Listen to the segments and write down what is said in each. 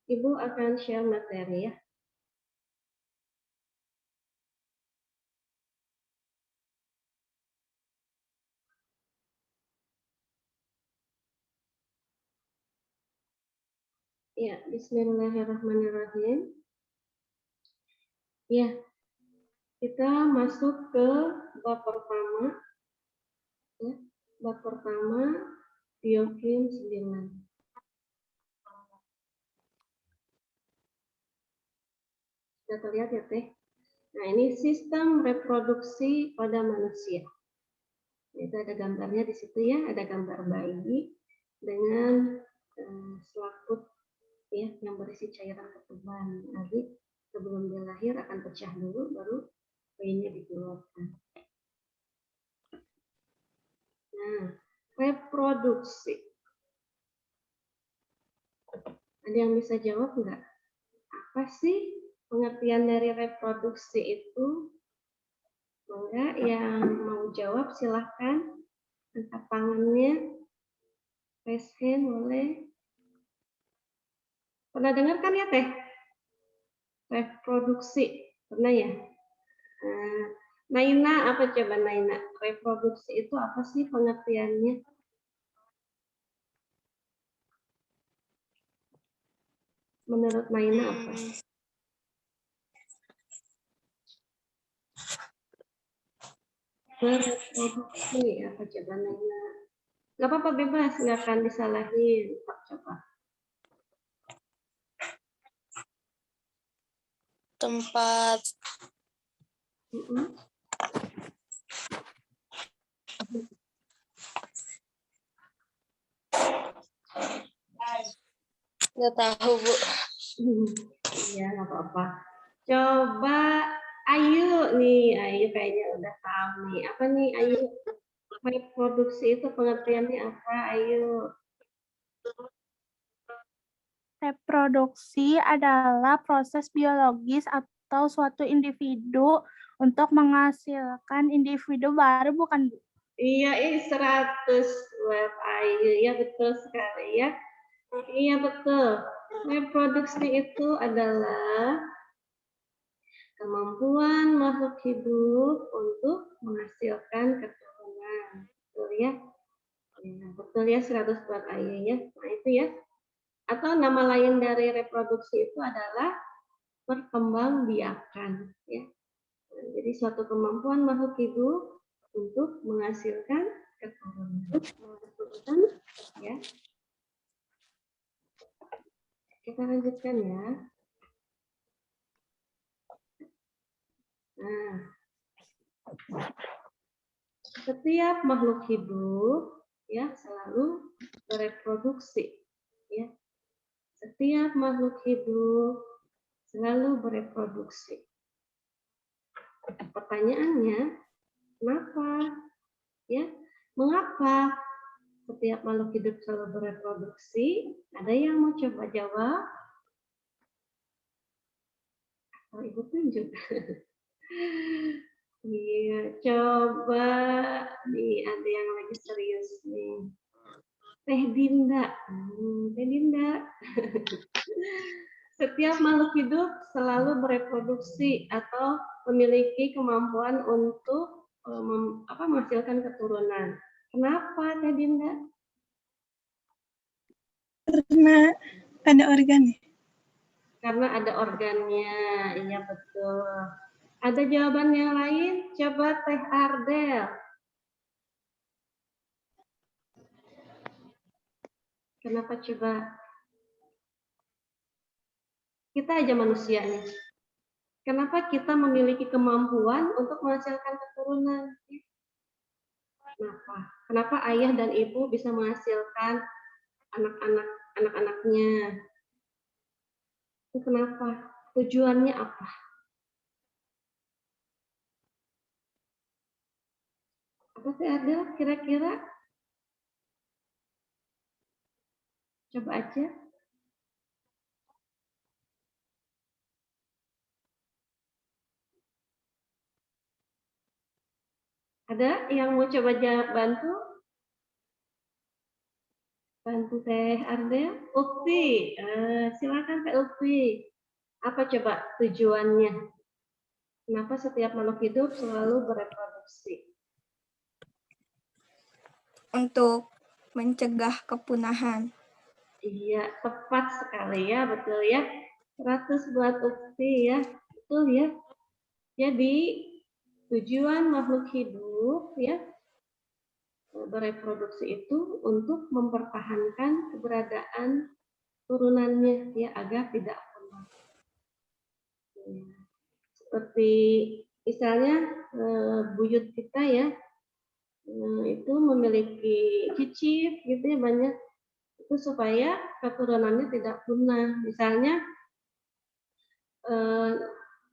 Ibu akan share materi ya. Ya, bismillahirrahmanirrahim. Ya, kita masuk ke bab pertama. Ya, bab pertama biokim 9. Sudah terlihat ya, Teh? Nah, ini sistem reproduksi pada manusia. Itu ada gambarnya di situ ya, ada gambar bayi dengan selaput ya yang berisi cairan ketuban. Nanti sebelum dia lahir akan pecah dulu, baru bayinya dikeluarkan. Nah, reproduksi. Ada yang bisa jawab nggak? Apa sih pengertian dari reproduksi itu? Enggak, yang mau jawab silahkan. Angkat tangannya. Raise hand boleh. Pernah dengar kan ya, Teh? Reproduksi. Pernah ya? Naina, apa coba Naina? Reproduksi itu apa sih pengertiannya? Menurut Naina apa? Reproduksi apa coba Naina? Gak apa-apa, bebas, nggak akan disalahin. Coba. Tempat nggak tahu, Bu. Iya, nggak apa-apa. Coba Ayu nih, Ayu kayaknya udah tahu nih. Apa nih Ayu? Reproduksi itu pengertiannya apa, Ayu? Reproduksi adalah proses biologis atau suatu individu untuk menghasilkan individu baru, bukan, Bu? Iya, 100 buat Ayu. Ya, betul sekali ya. Iya, betul. Reproduksi itu adalah kemampuan makhluk hidup untuk menghasilkan keturunan. Betul ya? Ya, betul ya, 100 buat Ayu ya. Nah, itu ya. Atau nama lain dari reproduksi itu adalah perkembangbiakan ya. Nah, jadi suatu kemampuan makhluk hidup untuk menghasilkan keturunan ya. Kita lanjutkan ya. Nah, setiap makhluk hidup ya selalu bereproduksi ya. Setiap makhluk hidup selalu bereproduksi. Pertanyaannya, kenapa? Ya, mengapa setiap makhluk hidup selalu bereproduksi? Ada yang mau coba jawab? Atau Ibu tunjuk? Iya, coba nih ada yang lagi serius nih. Teh Dinda. Teh Dinda. Setiap makhluk hidup selalu bereproduksi atau memiliki kemampuan untuk menghasilkan keturunan. Kenapa, Teh Dinda? Karena ada organnya. Karena ada organnya, iya betul. Ada jawaban yang lain? Coba Teh Ardel. Kenapa coba? Kita aja manusia nih. Kenapa kita memiliki kemampuan untuk menghasilkan keturunan? Kenapa? Kenapa ayah dan ibu bisa menghasilkan anak-anaknya? Itu kenapa? Tujuannya apa? Apa sih ada kira-kira? Coba aja. Ada yang mau coba bantu? Bantu Teh Ardea. Ukti, silakan Teh Ukti. Apa coba tujuannya? Kenapa setiap makhluk hidup selalu bereproduksi? Untuk mencegah kepunahan. Iya, tepat sekali ya, betul ya. 100 buat Ukti ya, betul ya. Jadi tujuan makhluk hidup ya bereproduksi itu untuk mempertahankan keberadaan turunannya ya agar tidak punah. Ya. Seperti misalnya buyut kita ya itu memiliki cicit gitu ya banyak itu supaya keturunannya tidak punah. Misalnya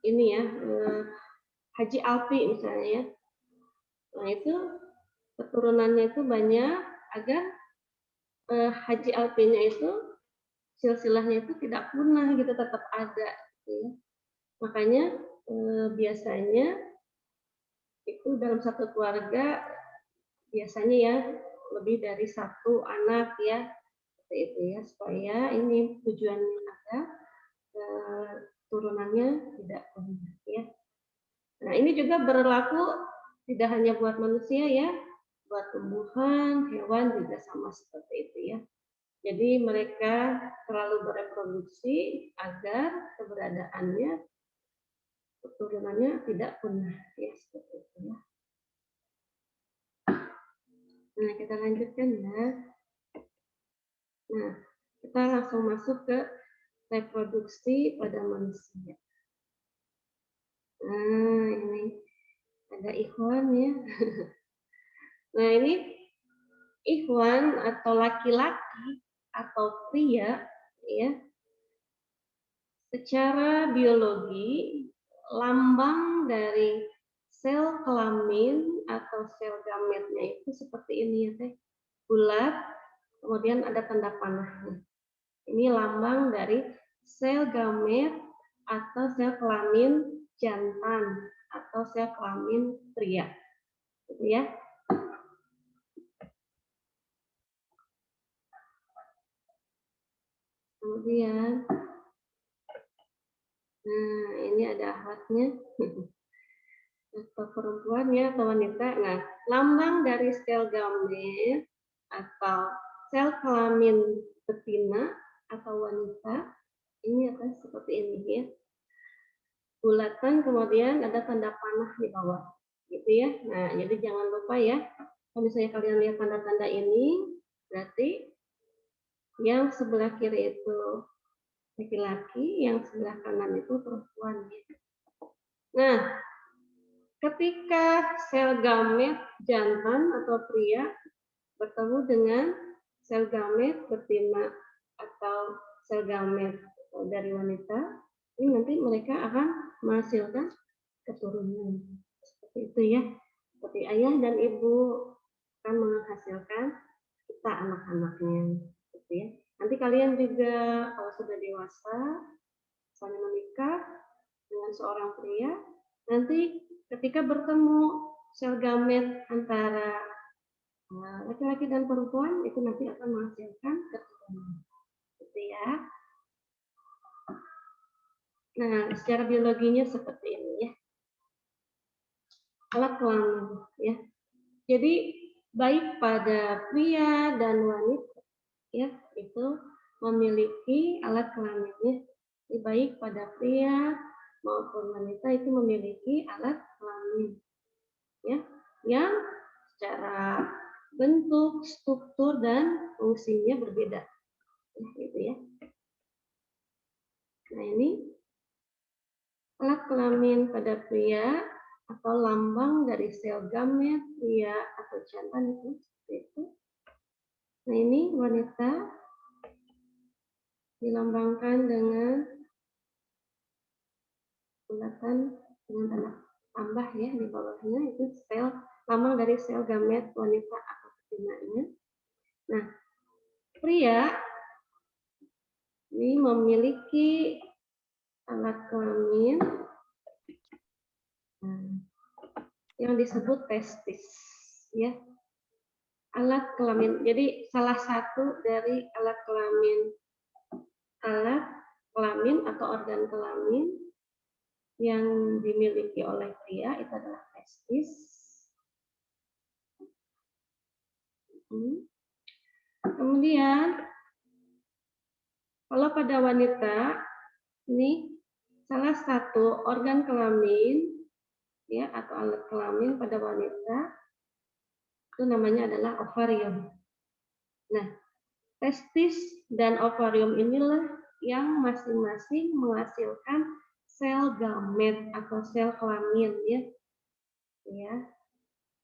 ini ya Haji Alfi misalnya ya. Nah itu keturunannya itu banyak agar Haji Alfinya itu silsilahnya itu tidak punah gitu tetap ada. Gitu ya. Makanya biasanya itu dalam satu keluarga biasanya ya lebih dari satu anak ya seperti itu ya supaya ini tujuannya ada turunannya tidak punah ya. Nah ini juga berlaku tidak hanya buat manusia ya, buat tumbuhan, hewan juga sama seperti itu ya. Jadi mereka selalu bereproduksi agar keberadaannya keturunannya tidak punah ya seperti itu ya. Nah kita lanjutkan ya. Nah kita langsung masuk ke reproduksi pada manusia. Nah ini ada ikhwan ya. Nah ini ikhwan atau laki-laki atau pria ya secara biologi lambang dari sel kelamin atau sel gametnya itu seperti ini ya teh bulat kemudian ada tanda panahnya ini lambang dari sel gamet atau sel kelamin jantan atau sel kelamin pria gitu ya. Kemudian, nah ini ada akhwatnya atau perempuan ya atau wanita. Nah, lambang dari sel gamet atau sel kelamin betina atau wanita ini akan seperti ini ya. Bulatan kemudian ada tanda panah di bawah, gitu ya. Nah, jadi jangan lupa ya. Kalau misalnya kalian lihat tanda-tanda ini, berarti yang sebelah kiri itu laki-laki, yang sebelah kanan itu perempuan. Nah, ketika sel gamet jantan atau pria bertemu dengan sel gamet betina atau sel gamet dari wanita, ini nanti mereka akan menghasilkan keturunan. Seperti itu ya. Seperti ayah dan ibu akan menghasilkan kita anak-anaknya. Gitu ya. Nanti kalian juga kalau sudah dewasa, misalnya menikah dengan seorang pria, nanti ketika bertemu sel gamet antara laki-laki dan perempuan itu nanti akan menghasilkan keturunan. Gitu ya. Nah, secara biologinya seperti ini ya. Alat kelamin ya. Jadi baik pada pria dan wanita ya itu memiliki alat kelaminnya. Jadi baik pada pria maupun wanita itu memiliki alat kelamin ya yang secara bentuk, struktur dan fungsinya berbeda. Ya, gitu ya. Nah, ini alat kelamin pada pria atau lambang dari sel gamet pria atau jantan itu seperti itu. Nah, ini wanita dilambangkan dengan bulatan dengan tanda tambah ya di bawahnya itu sel lambang dari sel gamet wanita atau betinanya. Nah, pria ini memiliki alat kelamin yang disebut testis ya alat kelamin. Jadi salah satu dari alat kelamin atau organ kelamin yang dimiliki oleh pria itu adalah testis. Kemudian kalau pada wanita ini salah satu organ kelamin ya atau alat kelamin pada wanita itu namanya adalah ovarium. Nah, testis dan ovarium inilah yang masing-masing menghasilkan sel gamet atau sel kelamin ya. Ya.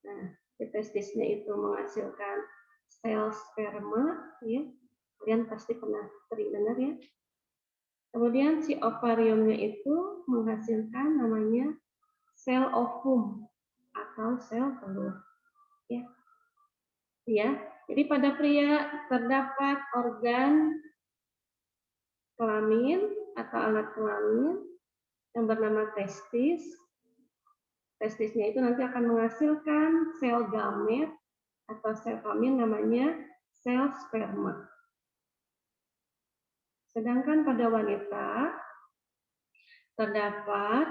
Nah, testisnya itu menghasilkan sel sperma ya. Kalian pasti pernah sering dengar ya. Kemudian si ovariumnya itu menghasilkan namanya sel ovum atau sel telur. Ya. Ya. Jadi pada pria terdapat organ kelamin atau alat kelamin yang bernama testis. Testisnya itu nanti akan menghasilkan sel gamet atau sel kelamin namanya sel sperma. Sedangkan pada wanita terdapat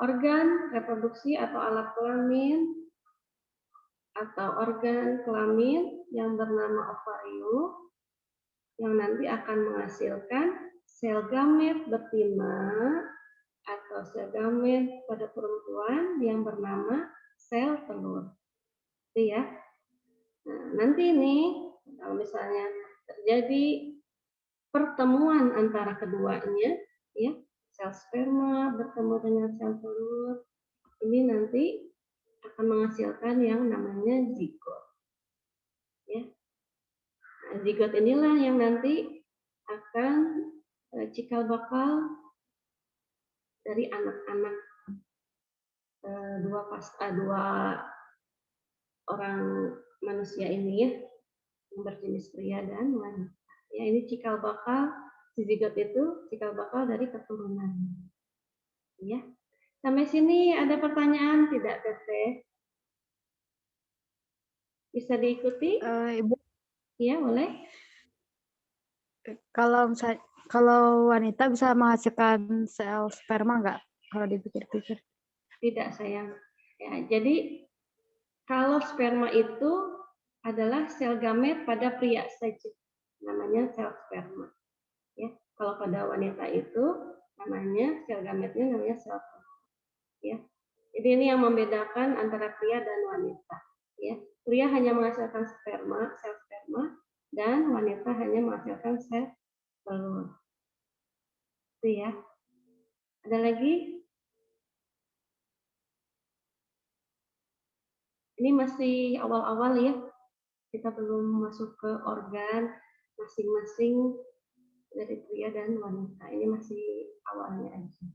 organ reproduksi atau alat kelamin atau organ kelamin yang bernama ovarium yang nanti akan menghasilkan sel gamet betina atau sel gamet pada perempuan yang bernama sel telur. Itu ya. Nah, nanti ini kalau misalnya terjadi pertemuan antara keduanya, ya, sel sperma bertemu dengan sel telur, ini nanti akan menghasilkan yang namanya zigot. Ya. Nah, zigot inilah yang nanti akan cikal bakal dari anak-anak dua orang manusia ini ya, yang berjenis pria dan wanita. Ya, ini cikal bakal si zigot itu cikal bakal dari keturunan. Ya. Sampai sini ada pertanyaan tidak, Teteh? Bisa diikuti? Ibu, Ya, boleh. kalau wanita bisa menghasilkan sel sperma nggak? Kalau dipikir-pikir. Tidak, sayang. Ya, jadi kalau sperma itu adalah sel gamet pada pria saja, namanya sel sperma. Ya, kalau pada wanita itu namanya sel gametnya namanya sel telur. Ya, jadi ini yang membedakan antara pria dan wanita. Ya, pria hanya menghasilkan sperma, sel sperma, dan wanita hanya menghasilkan sel telur. Itu ya. Ada lagi? Ini masih awal-awal ya. Kita belum masuk ke organ masing-masing dari pria dan wanita. Ini masih awalnya aja.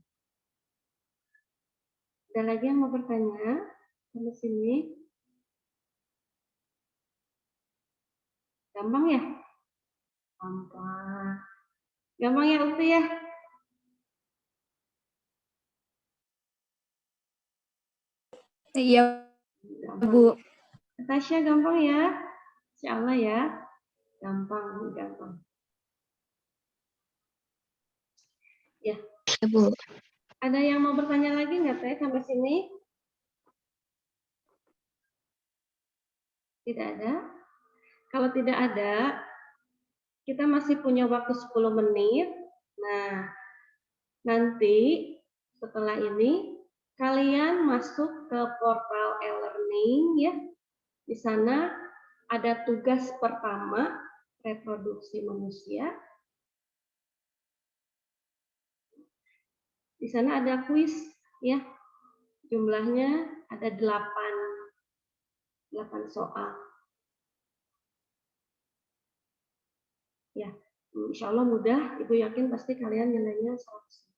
Ada lagi yang mau bertanya? Sampai sini. Gampang ya? Gampang. Gampang ya, Ukti ya? Iya, Gampang. Bu. Tasya gampang ya? Insya Allah ya. Gampang. Ya. Bu. Ada yang mau bertanya lagi nggak, Teh, sampai sini? Tidak ada? Kalau tidak ada, kita masih punya waktu 10 menit. Nah, nanti setelah ini kalian masuk ke portal e-learning ya. Di sana ada tugas pertama reproduksi manusia. Di sana ada kuis ya. Jumlahnya ada 8 soal. Ya, insya Allah mudah. Ibu yakin pasti kalian nilainya 100.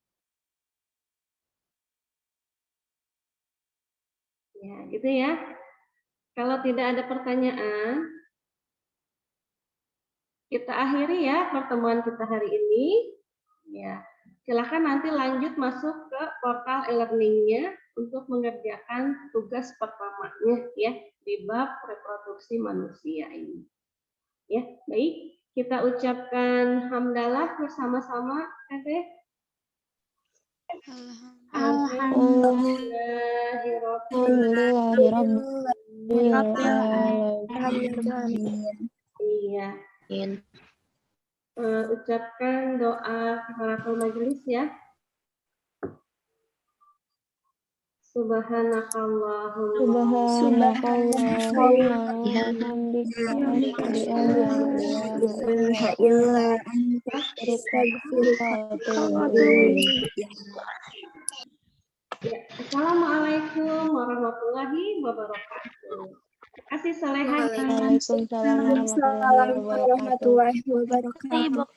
Ya, gitu ya. Kalau tidak ada pertanyaan, kita akhiri ya pertemuan kita hari ini. Ya, silakan nanti lanjut masuk ke portal e-learning-nya untuk mengerjakan tugas pertamanya ya di bab reproduksi manusia ini. Ya, baik. Kita ucapkan hamdalah bersama-sama, Teteh. Iya. Ucapkan doa kifaratul majelis ya. Ya, Assalamualaikum warahmatullahi wabarakatuh. Terima kasih Soleha. Waalaikumsalam warahmatullahi wabarakatuh.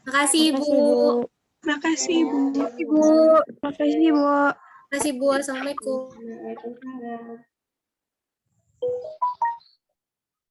Makasih, Bu. Makasih, Bu. Makasih, Bu. Makasih, Bu. Assalamualaikum. Waalaikumsalam.